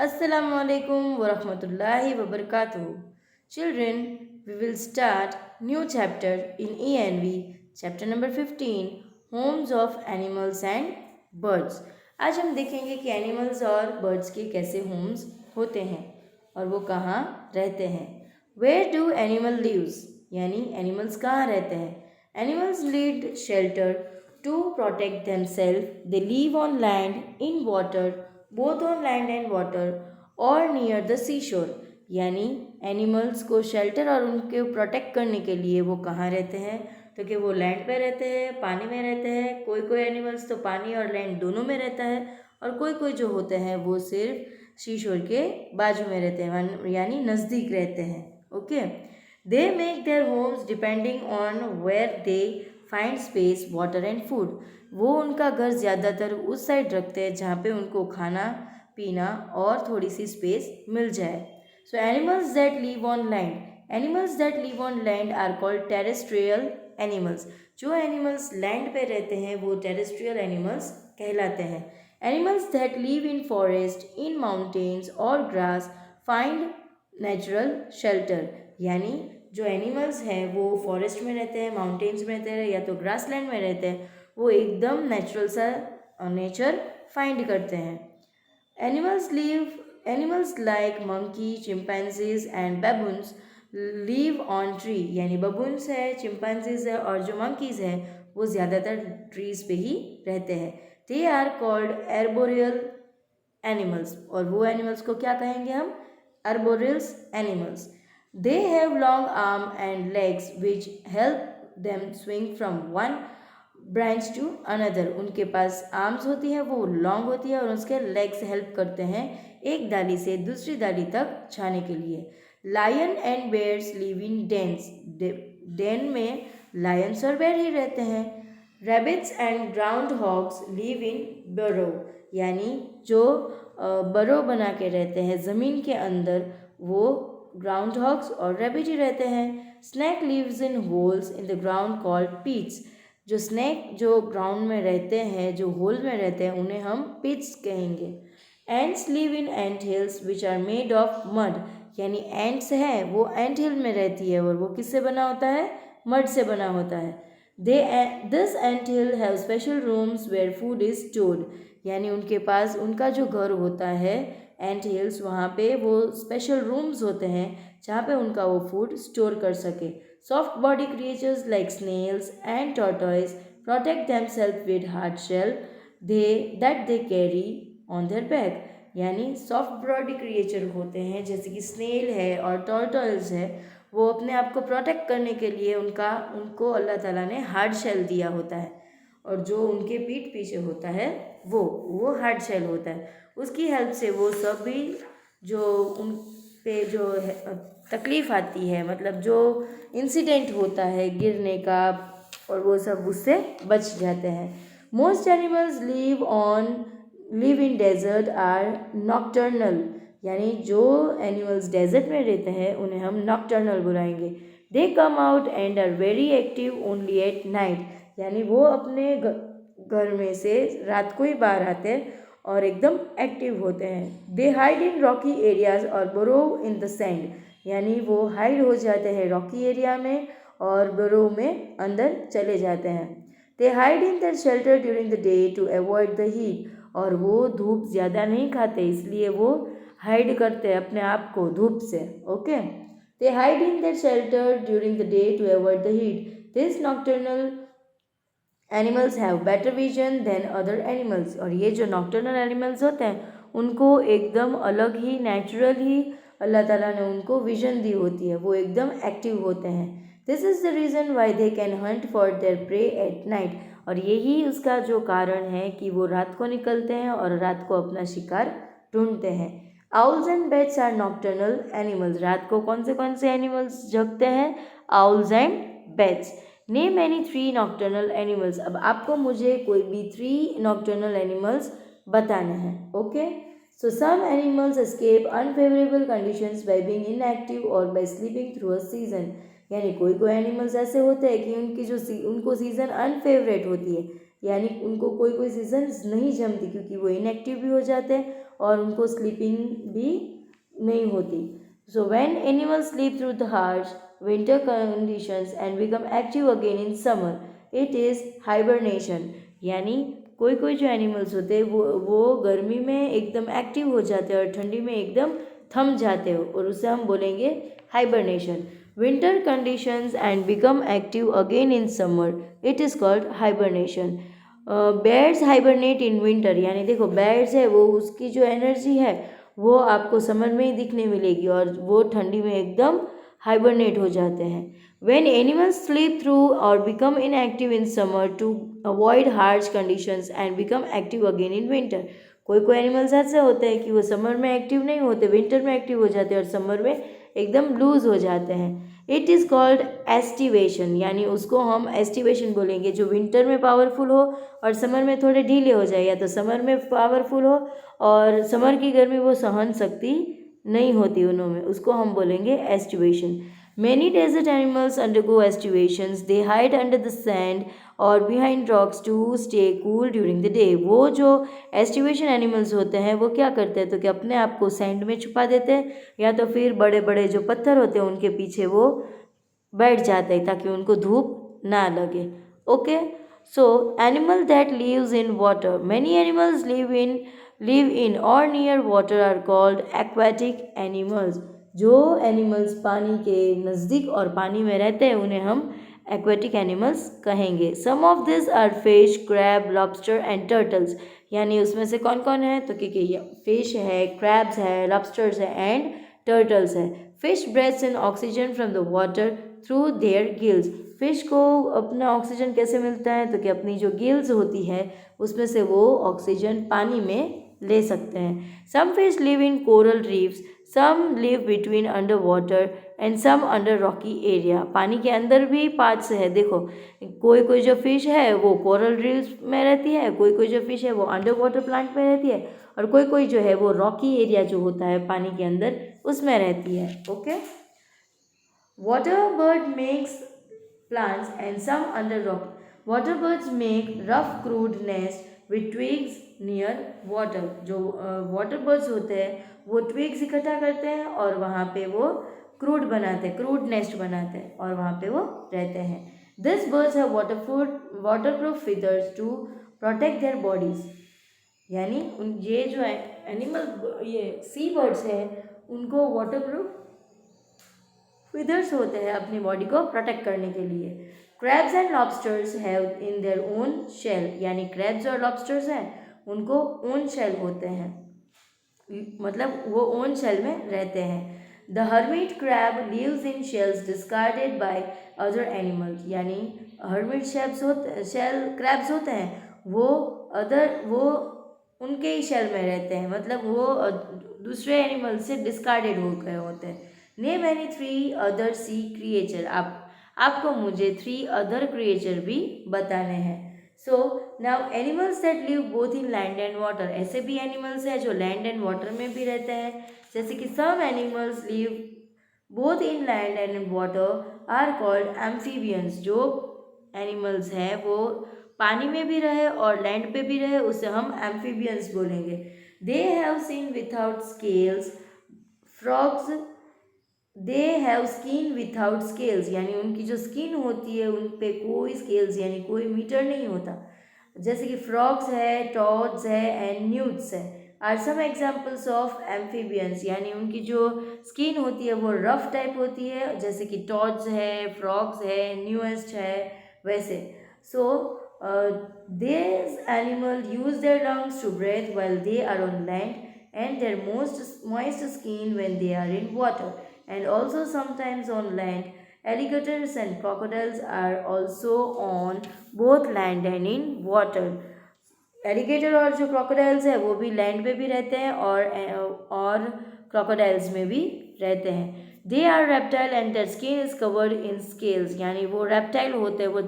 Assalamu alaikum wa rahmatullahi wa barakatuh. Children, we will start new chapter in ENV, chapter number 15, Homes of Animals and Birds. आज हम देखेंगे कि animals और birds के कैसे Holmes होते हैं और वो कहाँ रहते हैं. Where do animal lives? यानी एनिमल्स कहाँ रहते हैं. Animals need shelter to protect themselves. They live on land, in water, both on land and water और नियर द सी शोर. यानी एनिमल्स को शेल्टर और उनके प्रोटेक्ट करने के लिए वो कहाँ रहते हैं, तो कि वो लैंड पे रहते हैं, पानी में रहते हैं. कोई कोई एनिमल्स तो पानी और लैंड दोनों में रहता है और कोई कोई जो होते हैं वो सिर्फ सी शोर के बाजू में रहते हैं, यानी नज़दीक रहते हैं. Okay. They make their homes depending on where they find space, water and food. वो उनका घर ज़्यादातर उस साइड रखते हैं जहाँ पे उनको खाना पीना और थोड़ी सी स्पेस मिल जाए. So animals that live on land. Animals that live on land are called terrestrial animals. जो एनिमल्स लैंड पे रहते हैं वो टेरेस्ट्रियल एनिमल्स कहलाते हैं. Animals that live in forest, in mountains और ग्रास फाइंड नेचुरल शेल्टर. यानी जो एनिमल्स हैं वो फॉरेस्ट में रहते हैं, माउंटेन्स में रहते हैं या तो ग्रास लैंड में रहते हैं, वो एकदम नेचुरल सा नेचर फाइंड करते हैं. Animals like monkey, chimpanzees and baboons live on tree. यानी बबून्स है, चिंपैंजीज है और जो मंकीज हैं वो ज़्यादातर ट्रीज पे ही रहते हैं. They are called arboreal animals. और वो एनिमल्स को क्या कहेंगे हम? Arboreals animals. They have long arm and legs which help them swing from one branch to another. उनके पास आर्म्स होती हैं, वो लॉन्ग होती है और उसके लेग्स हेल्प करते हैं एक डाली से दूसरी डाली तक जाने के लिए. Lion and bears live in dens. Den में लायंस और बेयर ही रहते हैं. Rabbits and groundhogs live in burrow. यानी जो बरो बना के रहते हैं ज़मीन के अंदर, वो ग्राउंड हॉग्स और रैबिट ही रहते हैं. Snake lives in holes in the ground called pits. जो स्नैक जो ग्राउंड में रहते हैं, जो होल में रहते हैं, उन्हें हम पिट्स कहेंगे. Ants live in ant hills which are made of mud. यानी एंट्स है वो एंट हिल में रहती है और वो किससे बना होता है? मड से बना होता है. This ant hill have special rooms where food is stored. यानी उनके पास उनका जो घर होता है एंट हिल्स, वहाँ पे वो स्पेशल रूम्स होते हैं जहाँ पे उनका वो फूड स्टोर कर सके. Soft body creatures like snails and tortoise protect themselves with hard shell that they carry on their back. यानी सॉफ्ट बॉडी क्रिएचर होते हैं जैसे कि स्नेल है और टॉर्टोइल्स है, वो अपने आप को प्रोटेक्ट करने के लिए उनको अल्लाह ताला ने हार्ड शेल दिया होता है और जो उनके पीठ पीछे होता है वो हार्ड शेल होता है. उसकी हेल्प से वो सभी जो उन पे जो तकलीफ़ आती है, मतलब जो इंसिडेंट होता है गिरने का, और वो सब उससे बच जाते हैं. Most animals live in desert are nocturnal. यानी जो एनिमल्स डेजर्ट में रहते हैं उन्हें हम नॉक्टर्नल बुलाएंगे. They come out and are very active only at night. यानी वो अपने घर में से रात को ही बाहर आते हैं और एकदम एक्टिव होते हैं. They hide in Rocky areas और बरो इन द सैंड. यानी वो हाइड हो जाते हैं रॉकी एरिया में और बरो में अंदर चले जाते हैं. They hide in their shelter during the day to avoid the heat. और वो धूप ज़्यादा नहीं खाते, इसलिए वो हाइड करते हैं अपने आप को धूप से. Okay. They hide in their shelter during the day to avoid the heat. This nocturnal animals have better vision than other animals. और ये जो नॉक्टर्नल एनिमल्स होते हैं उनको एकदम अलग ही नेचुरल ही अल्लाह ताला ने उनको विजन दी होती है, वो एकदम एक्टिव होते हैं. This is the reason why they can Hunt for their pray at night. और यही उसका जो कारण है कि वो रात को निकलते हैं और रात को अपना शिकार ढूंढते हैं. Owls and bats are nocturnal animals. रात को कौन से एनिमल्स जगते हैं? Owls and bats. Name any 3 nocturnal animals. अब आपको मुझे कोई भी 3 नॉक्टर्नल एनिमल्स बताने हैं. Okay. So some animals escape unfavourable conditions by being inactive और by sleeping through a season. यानी कोई एनिमल्स ऐसे होते हैं कि उनको सीज़न अनफेवरेट होती है, यानी उनको कोई सीज़न नहीं जमती क्योंकि वो इनएक्टिव भी हो जाते हैं और उनको स्लीपिंग भी नहीं होती। So when animals sleep through the harsh winter conditions and become active again in summer, it is hibernation. यानी कोई कोई जो एनिमल्स होते हैं वो गर्मी में एकदम एक्टिव हो जाते हैं और ठंडी में एकदम थम जाते हो, और उसे हम बोलेंगे hibernation. Winter conditions and become active again in summer, it is called hibernation. Bears hibernate in winter, यानी देखो बेयर्स है वो उसकी जो एनर्जी है वो आपको समर में ही दिखने मिलेगी और वो ठंडी में एकदम हाइबरनेट हो जाते हैं। When animals sleep through or become inactive in summer to avoid harsh conditions and become active again in winter, कोई कोई एनिमल्स ऐसे होते हैं कि वो समर में एक्टिव नहीं होते, विंटर में एक्टिव हो जाते हैं और समर में एकदम लूज हो जाते हैं। इट इज़ कॉल्ड एस्टिवेशन, यानी उसको हम एस्टिवेशन बोलेंगे। जो विंटर में पावरफुल हो और समर में थोड़े ढीले हो जाए, या तो समर में पावरफुल हो और समर की गर्मी वो सहन शक्ति नहीं होती उनमें, उसको हम बोलेंगे aestivation. Many desert animals undergo estivations. They hide under the sand or behind rocks to stay cool during the day. वो जो estivation animals होते हैं वो क्या करते हैं, तो कि अपने आप को सैंड में छुपा देते हैं या तो फिर बड़े बड़े जो पत्थर होते हैं उनके पीछे वो बैठ जाते हैं ताकि उनको धूप ना लगे। Okay, so animal that lives in water, many animals live in और near water are called aquatic animals. जो एनिमल्स पानी के नज़दीक और पानी में रहते हैं उन्हें हम एक्वेटिक एनिमल्स कहेंगे। Some of this are fish, crab, lobster and turtles. यानी उसमें से कौन कौन है, तो कि फिश है, क्रैब्स है, लॉबस्टर्स है एंड टर्टल्स है। Fish breaths in oxygen from the water through their gills. Fish को अपना ऑक्सीजन कैसे मिलता है, तो कि अपनी जो गिल्स होती है उसमें से वो ऑक्सीजन पानी में ले सकते हैं। Some fish live in coral reefs, some live between under water and some under rocky area. पानी के अंदर भी पार्ट्स है, देखो कोई कोई जो फिश है वो कोरल रीफ्स में रहती है, कोई कोई जो फिश है वो अंडर वाटर प्लांट में रहती है और कोई कोई जो है वो रॉकी एरिया जो होता है पानी के अंदर उसमें रहती है। Okay, water bird makes plants and some under rock. Water birds make rough crude nest with twigs near water. जो वाटर बर्ड्स होते हैं वो ट्विग्स इकट्ठा करते हैं और वहाँ पे वो क्रूड बनाते हैं, क्रूड नेस्ट बनाते हैं और वहाँ पे वो रहते हैं। This birds have waterproof feathers to protect their bodies. यानी ये जो एनिमल ये सी बर्ड्स हैं उनको वाटरप्रूफ feathers होते हैं अपनी बॉडी को प्रोटेक्ट करने के लिए। Crabs and lobsters have in their own shell, यानी क्रैब्स और लॉबस्टर्स हैं उनको ओन शेल होते हैं, मतलब वो ओन शेल में रहते हैं। The hermit crab lives in shells discarded by other animals, यानी हर्मिट शेल क्रैब्स होते हैं वो उनके ही शेल में रहते हैं, मतलब वो दूसरे एनिमल से डिस्कार्डेड हो गए होते हैं। नेम एनी 3 अदर सी क्रिएचर, आपको मुझे 3 अदर क्रिएचर भी बताने हैं। So now animals that live both in land and water, ऐसे भी एनिमल्स हैं जो लैंड एंड वाटर में भी रहते हैं, जैसे कि some animals live both in land and in water are called amphibians. जो एनिमल्स हैं वो पानी में भी रहे और लैंड पे भी रहे उसे हम एम्फीबियंस बोलेंगे। They have seen without scales, frogs they have skin without scales, यानी उनकी जो स्किन होती है उन पे कोई स्केल्स यानी कोई मीटर नहीं होता, जैसे कि फ्रॉग्स है, टॉड्स है एंड न्यूट्स है। Are some examples of amphibians, यानी उनकी जो स्किन होती है वो रफ टाइप होती है, जैसे कि टॉड्स है, फ्रॉग्स है, न्यूएस्ट है वैसे। So this animal use their lungs to breathe while they are on land and their most moist skin when they are in water, and also sometimes on land. Alligators and crocodiles are also on both land and in water. Alligator और जो crocodiles है वो भी land पे भी रहते हैं और क्रोकोडाइल्स में भी रहते हैं। They are reptile and their skin is covered in scales, यानी वो रेप्टाइल होते हैं, वो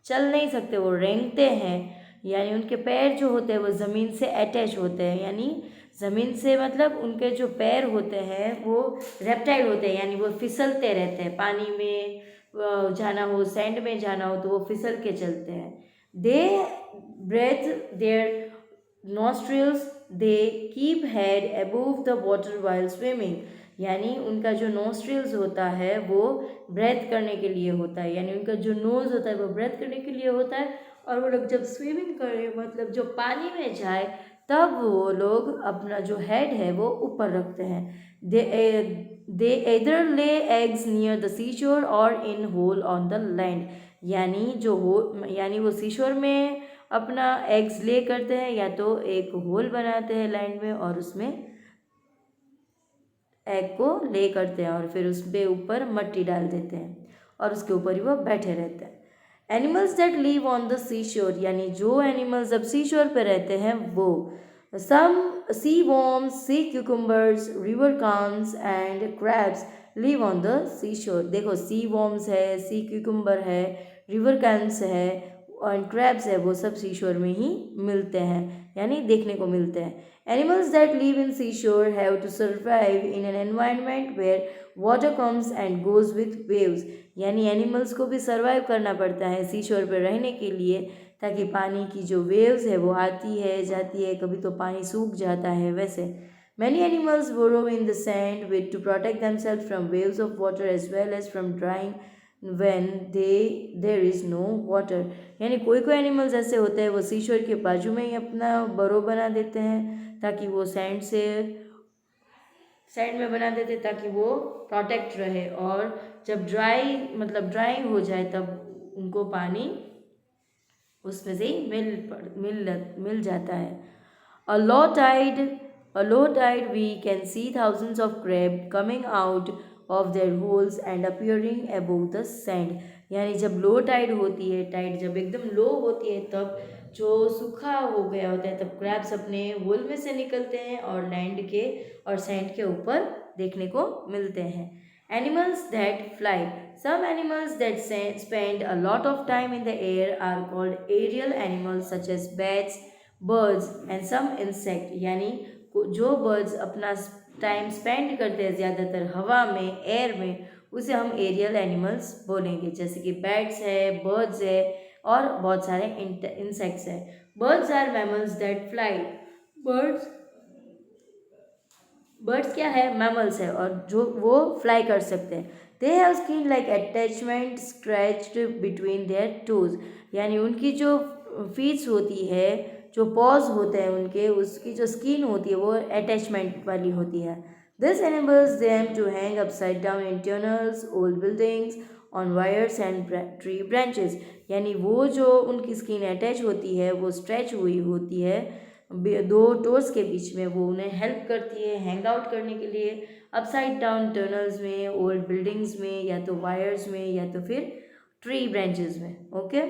चल नहीं सकते, वो रेंगते हैं, यानी उनके पैर जो होते हैं वो ज़मीन से अटैच होते हैं, यानी ज़मीन से मतलब उनके जो पैर होते हैं वो रेप्टाइल होते हैं, यानी वो फिसलते रहते हैं, पानी में जाना हो, सैंड में जाना हो तो वो फिसल के चलते हैं। They breathe their nostrils they keep head above the water while swimming, यानी उनका जो नोस्ट्रिल्स होता है वो ब्रेथ करने के लिए होता है, यानी उनका जो नोज़ होता है वो ब्रेथ करने के लिए होता है, और वो लोग जब स्विमिंग करें मतलब जो पानी में जाए तब वो लोग अपना जो हेड है वो ऊपर रखते हैं। They either lay eggs near the seashore और in hole on the land, यानी वो सीशोर में अपना एग्स ले करते हैं या तो एक होल बनाते हैं लैंड में और उसमें एग को ले करते हैं और फिर उस पे ऊपर मिट्टी डाल देते हैं और उसके ऊपर ही वो बैठे रहते हैं। Animals that live on the sea shore, यानी जो एनिमल्स अब सी शोर पे रहते हैं वो some sea worms, sea cucumbers, river cans and crabs live on the sea shore. देखो सी वॉर्म्स है, सी क्यूकम्बर है, रिवर कैंस है और क्रैब्स है, वो सब सी शोर में ही मिलते हैं यानी देखने को मिलते हैं। Animals that live in seashore have to survive in an environment where water comes and goes with waves, यानी एनिमल्स को भी सर्वाइव करना पड़ता है सी शोर पर रहने के लिए, ताकि पानी की जो वेव्स है वो आती है जाती है, कभी तो पानी सूख जाता है वैसे। Many animals burrow in the sand with to protect themselves from waves of water as well as from drying when there is no water, यानी कोई कोई एनिमल्स ऐसे होते हैं वो सीशोर के बाजू में ही अपना बरो बना देते हैं ताकि वो सैंड में बना देते ताकि वो प्रोटेक्ट रहे, और जब ड्राई हो जाए तब उनको पानी उसमें से ही मिल जाता है। A low tide we can see thousands of crab coming out of their holes and appearing above the sand, यानी जब लो टाइड होती है, टाइड जब एकदम लो होती है तब जो सूखा हो गया होता है तब क्रैब्स अपने होल में से निकलते हैं और लैंड के और सैंड के ऊपर देखने को मिलते हैं। Animals that fly, some animals that spend a lot of time in the air are called aerial animals such as bats, birds and some insect, यानी जो बर्ड्स अपना टाइम स्पेंड करते हैं ज़्यादातर हवा में, एयर में, उसे हम एरियल एनिमल्स बोलेंगे, जैसे कि बैट्स है, बर्ड्स है और बहुत सारे इंसेक्ट्स है। Birds are mammals that fly, birds क्या है, मैमल्स है और जो वो फ्लाई कर सकते हैं। They have skin like attachment scratched between their toes, यानी उनकी जो फीट्स होती है, जो पॉज होते हैं उनके, उसकी जो स्किन होती है वो अटैचमेंट वाली होती है। This enables them to hang upside down in tunnels, old buildings, on wires and tree branches, यानी वो जो उनकी स्किन अटैच होती है वो स्ट्रेच हुई होती है दो टोर्स के बीच में, वो उन्हें हेल्प करती है हैंग आउट करने के लिए अपसाइड डाउन टनल्स में, ओल्ड बिल्डिंग्स में, या तो वायर्स में या तो फिर ट्री ब्रांचेस में। Okay,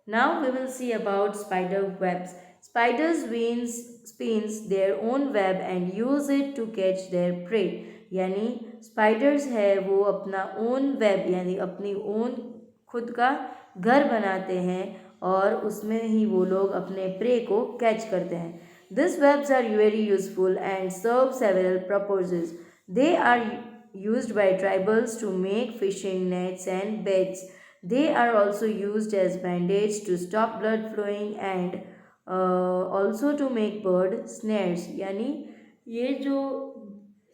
now we will see about spider webs. Spiders spins their own web and use it to catch their prey, यानी स्पाइडर्स है वो अपना ओन वेब यानी अपनी ओन खुद का घर बनाते हैं और उसमें ही वो लोग अपने प्रे को कैच करते हैं। This webs are very useful and serve several purposes. They are used by tribals to make fishing nets and beds. They are also used as band-aids to stop blood flowing and also to make bird snares, यानी ये जो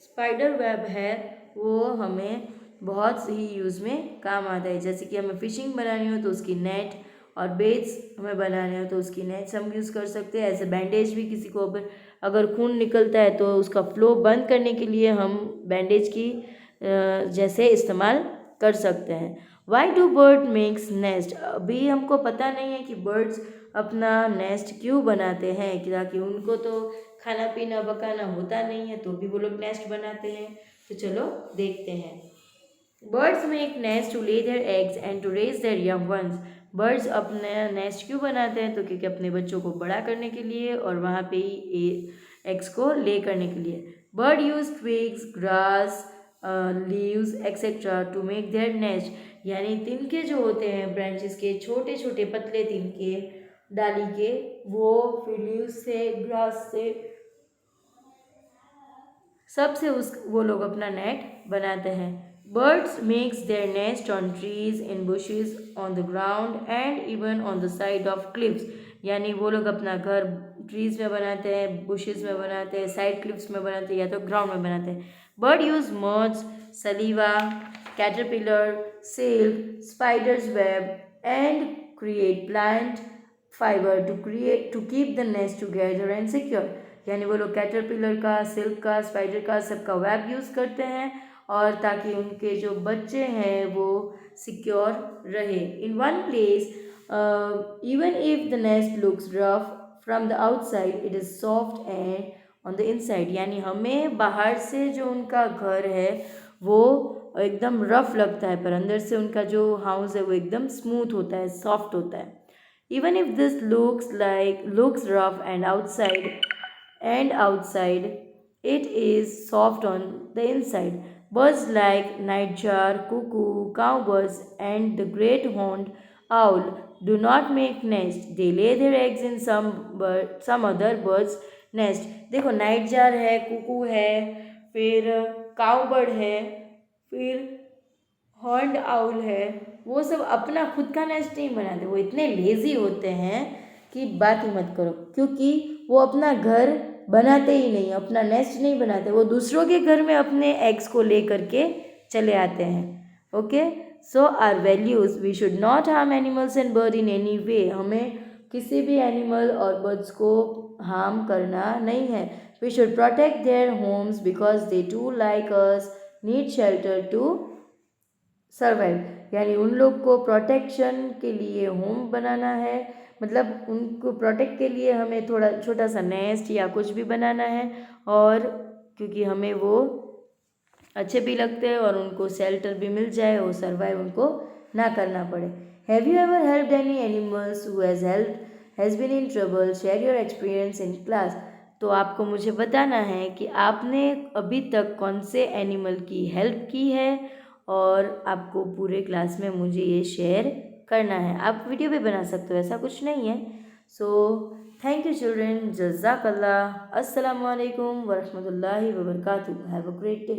spider web है वो हमें बहुत ही use में काम आता है, जैसे कि हमें फ़िशिंग बनानी हो तो उसकी नेट, और बेड्स हमें बनाने हो तो उसकी नेट्स हम यूज़ कर सकते हैं। ऐसे बैंडेज भी किसी को अगर खून निकलता है तो उसका फ्लो बंद करने के लिए हम बैंडेज की जैसे इस्तेमाल कर सकते हैं। Why do bird makes nest, अभी हमको पता नहीं है कि बर्ड्स अपना नेस्ट क्यों बनाते हैं, ताकि उनको तो खाना पीना पकाना होता नहीं है तो भी वो लोग नेस्ट बनाते हैं, तो चलो देखते हैं। Birds make nest to lay their eggs and to raise their young ones, birds अपने नेस्ट क्यों बनाते हैं, तो क्योंकि अपने बच्चों को बड़ा करने के लिए और वहाँ पे ही एग्स को ले करने के लिए। Bird use twigs, grass, leaves etcetera to make their nest, यानी तिनके जो होते हैं ब्रांचेस के, छोटे छोटे पतले तिनके डाली के, वो फिर लीव्स से, ग्रास से, सबसे वो लोग अपना नेट बनाते हैं। Birds makes there nest on trees, in bushes, on the ground and even on the side of cliffs, यानी वो लोग अपना घर ट्रीज में बनाते हैं, बुशेस में बनाते हैं, साइड क्लिफ्स में बनाते हैं या तो ग्राउंड में बनाते हैं। Bird use moths, saliva, caterpillar, silk, spiders web and create plant fibre to keep the nest together and secure. यानी वो लोग कैटरपिलर का, सिल्क का, स्पाइडर का, सबका वेब यूज़ करते हैं और ताकि उनके जो बच्चे हैं वो सिक्योर रहे। In one place even if the nest looks rough from the outside it is soft and on the inside. यानी हमें बाहर से जो उनका घर है वो एकदम रफ लगता है, पर अंदर से उनका जो हाउस है वो एकदम स्मूथ होता है, सॉफ्ट होता है। Even if this looks rough and outside, it is soft on the inside. Birds like nightjar, cuckoo, cowbirds, and the great horned owl do not make nest. They lay their eggs in some other bird's nest. देखो nightjar है, कुकू है, फिर काउबर्ड है, फिर horned owl है, वो सब अपना खुद का नेस्ट नहीं बनाते। वो इतने लेज़ी होते हैं कि बात ही मत करो, क्योंकि वो अपना घर बनाते ही नहीं, अपना नेस्ट नहीं बनाते, वो दूसरों के घर में अपने एग्स को ले करके चले आते हैं। Okay, so our values, we should not harm animals and bird in any way. हमें किसी भी एनिमल और बर्ड्स को हार्म करना नहीं है। We should protect their homes because they too like us need shelter to survive. यानी उन लोग को प्रोटेक्शन के लिए होम बनाना है, मतलब उनको प्रोटेक्ट के लिए हमें थोड़ा छोटा सा नेस्ट या कुछ भी बनाना है, और क्योंकि हमें वो अच्छे भी लगते हैं और उनको शेल्टर भी मिल जाए और सर्वाइव उनको ना करना पड़े। Have you ever helped any animals who has been in trouble? Share your experience in class. तो आपको मुझे बताना है कि आपने अभी तक कौन से एनिमल की हेल्प की है, और आपको पूरे क्लास में मुझे ये शेयर करना है। आप वीडियो भी बना सकते हो, ऐसा कुछ नहीं है। सो थैंक यू चिल्ड्रेन, जज़ाकल्लाह, अस्सलामु अलैकुम वरहमतुल्लाहि वबरकातुहू, हैव अ ग्रेट डे।